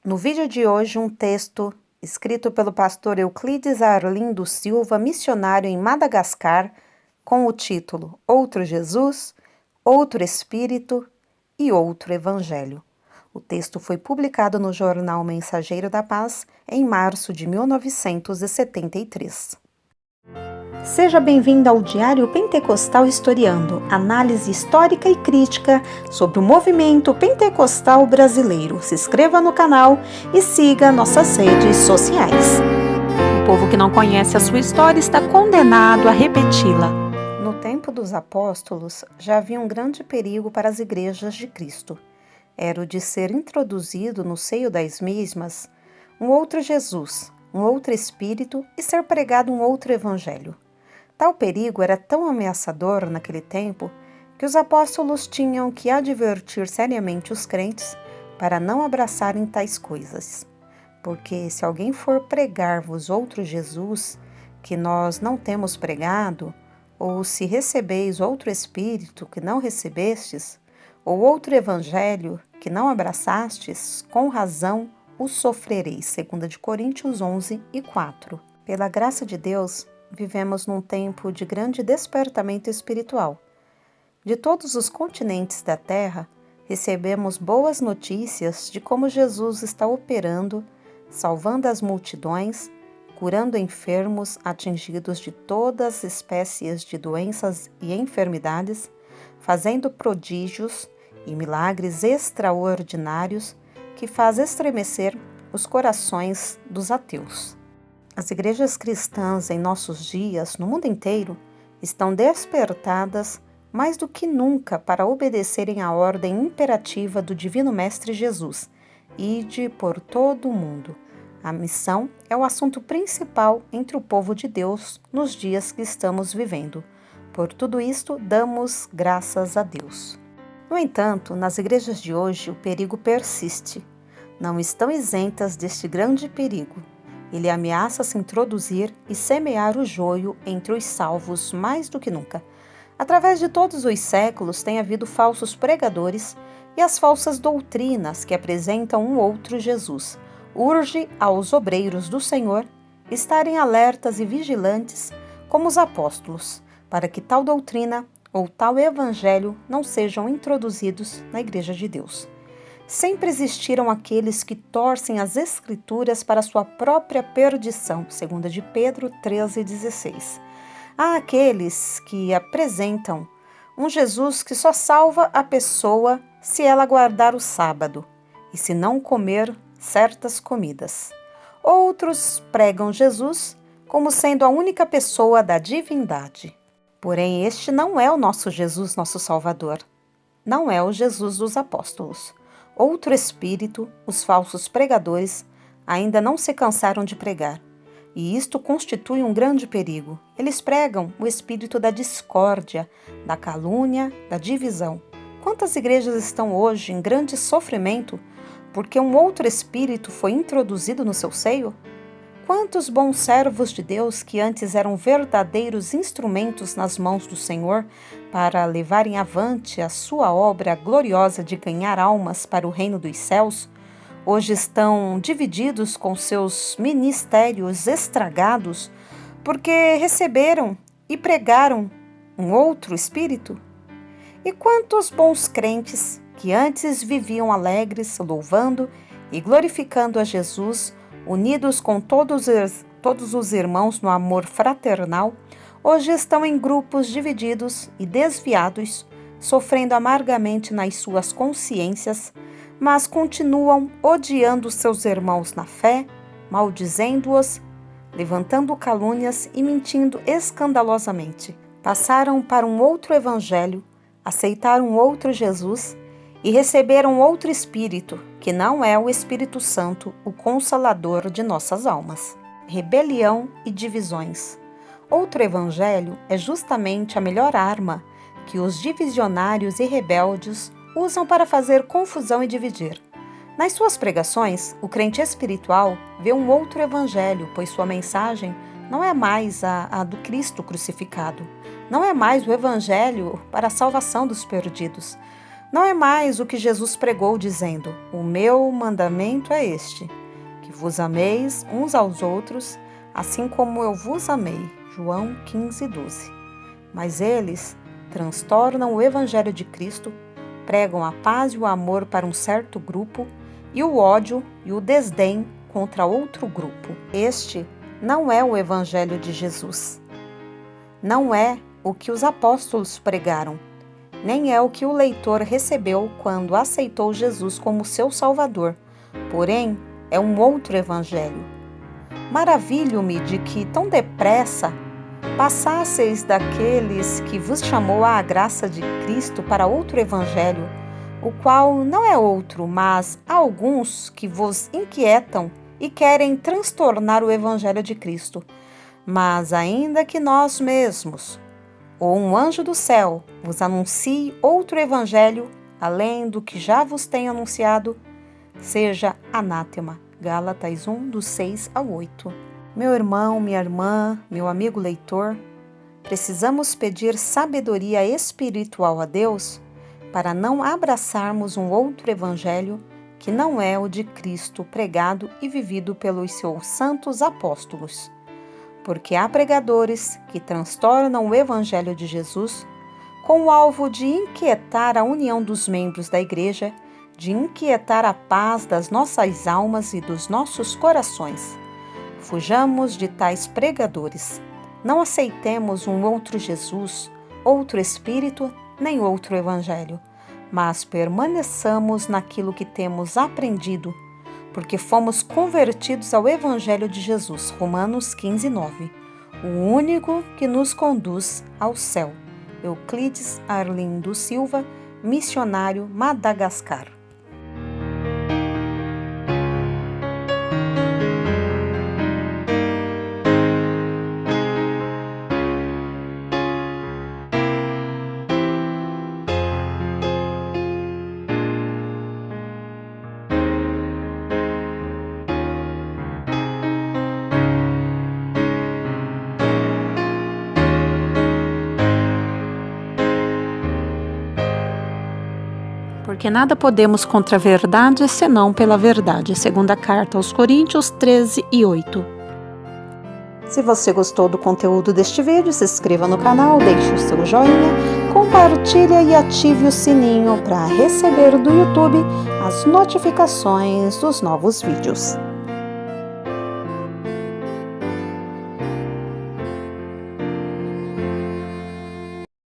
No vídeo de hoje, um texto escrito pelo pastor Euclides Arlindo Silva, missionário em Madagascar, com o título Outro Jesus, Outro Espírito e Outro Evangelho. O texto foi publicado no jornal Mensageiro da Paz em março de 1973. Seja bem-vindo ao Diário Pentecostal Historiando, análise histórica e crítica sobre o movimento pentecostal brasileiro. Se inscreva no canal e siga nossas redes sociais. O povo que não conhece a sua história está condenado a repeti-la. No tempo dos apóstolos, já havia um grande perigo para as igrejas de Cristo. Era o de ser introduzido no seio das mesmas um outro Jesus, um outro Espírito e ser pregado um outro Evangelho. Tal perigo era tão ameaçador naquele tempo que os apóstolos tinham que advertir seriamente os crentes para não abraçarem tais coisas. Porque se alguém for pregar-vos outro Jesus, que nós não temos pregado, ou se recebeis outro Espírito que não recebestes, ou outro Evangelho que não abraçastes, com razão o sofrereis. 2 Coríntios 11:4. Pela graça de Deus, vivemos num tempo de grande despertamento espiritual. De todos os continentes da Terra, recebemos boas notícias de como Jesus está operando, salvando as multidões, curando enfermos atingidos de todas as espécies de doenças e enfermidades, fazendo prodígios e milagres extraordinários que faz estremecer os corações dos ateus. As igrejas cristãs em nossos dias, no mundo inteiro, estão despertadas mais do que nunca para obedecerem à ordem imperativa do Divino Mestre Jesus, ide por todo o mundo. A missão é o assunto principal entre o povo de Deus nos dias que estamos vivendo. Por tudo isto, damos graças a Deus. No entanto, nas igrejas de hoje, o perigo persiste. Não estão isentas deste grande perigo. Ele ameaça se introduzir e semear o joio entre os salvos mais do que nunca. Através de todos os séculos tem havido falsos pregadores e as falsas doutrinas que apresentam um outro Jesus. Urge aos obreiros do Senhor estarem alertas e vigilantes como os apóstolos, para que tal doutrina ou tal evangelho não sejam introduzidos na Igreja de Deus. Sempre existiram aqueles que torcem as Escrituras para sua própria perdição, 2 de Pedro 13,16. Há aqueles que apresentam um Jesus que só salva a pessoa se ela guardar o sábado e se não comer certas comidas. Outros pregam Jesus como sendo a única pessoa da divindade. Porém, este não é o nosso Jesus, nosso Salvador. Não é o Jesus dos apóstolos. Outro espírito, os falsos pregadores, ainda não se cansaram de pregar. E isto constitui um grande perigo. Eles pregam o espírito da discórdia, da calúnia, da divisão. Quantas igrejas estão hoje em grande sofrimento porque um outro espírito foi introduzido no seu seio? Quantos bons servos de Deus que antes eram verdadeiros instrumentos nas mãos do Senhor para levarem avante a sua obra gloriosa de ganhar almas para o reino dos céus, hoje estão divididos com seus ministérios estragados porque receberam e pregaram um outro espírito? E quantos bons crentes que antes viviam alegres, louvando e glorificando a Jesus, unidos com todos os irmãos no amor fraternal, hoje estão em grupos divididos e desviados, sofrendo amargamente nas suas consciências, mas continuam odiando seus irmãos na fé, maldizendo-os, levantando calúnias e mentindo escandalosamente. Passaram para um outro evangelho, aceitaram outro Jesus e receberam outro Espírito, que não é o Espírito Santo, o Consolador de nossas almas. Rebelião e divisões. Outro Evangelho é justamente a melhor arma que os divisionários e rebeldes usam para fazer confusão e dividir. Nas suas pregações, o crente espiritual vê um outro Evangelho, pois sua mensagem não é mais a do Cristo crucificado. Não é mais o Evangelho para a salvação dos perdidos, Não é mais o que Jesus pregou dizendo: o meu mandamento é este, que vos ameis uns aos outros, assim como eu vos amei. João 15:12. Mas eles transtornam o Evangelho de Cristo, pregam a paz e o amor para um certo grupo e o ódio e o desdém contra outro grupo. Este não é o Evangelho de Jesus. Não é o que os apóstolos pregaram, nem é o que o leitor recebeu quando aceitou Jesus como seu Salvador. Porém, é um outro Evangelho. Maravilho-me de que tão depressa passasseis daqueles que vos chamou à graça de Cristo para outro Evangelho, o qual não é outro, mas há alguns que vos inquietam e querem transtornar o Evangelho de Cristo. Mas ainda que nós mesmos, ou um anjo do céu, vos anuncie outro Evangelho, além do que já vos tenho anunciado, seja anátema. Gálatas 1, do 6 ao 8. Meu irmão, minha irmã, meu amigo leitor, precisamos pedir sabedoria espiritual a Deus para não abraçarmos um outro evangelho que não é o de Cristo pregado e vivido pelos seus santos apóstolos. Porque há pregadores que transtornam o evangelho de Jesus com o alvo de inquietar a união dos membros da igreja, de inquietar a paz das nossas almas e dos nossos corações. Fujamos de tais pregadores. Não aceitemos um outro Jesus, outro Espírito, nem outro Evangelho, mas permaneçamos naquilo que temos aprendido, porque fomos convertidos ao Evangelho de Jesus. Romanos 15:9. O único que nos conduz ao céu. Euclides Arlindo Silva, missionário, Madagascar. Porque nada podemos contra a verdade, senão pela verdade. Segunda carta aos Coríntios 13:8. Se você gostou do conteúdo deste vídeo, se inscreva no canal, deixe o seu joinha, compartilhe e ative o sininho para receber do YouTube as notificações dos novos vídeos.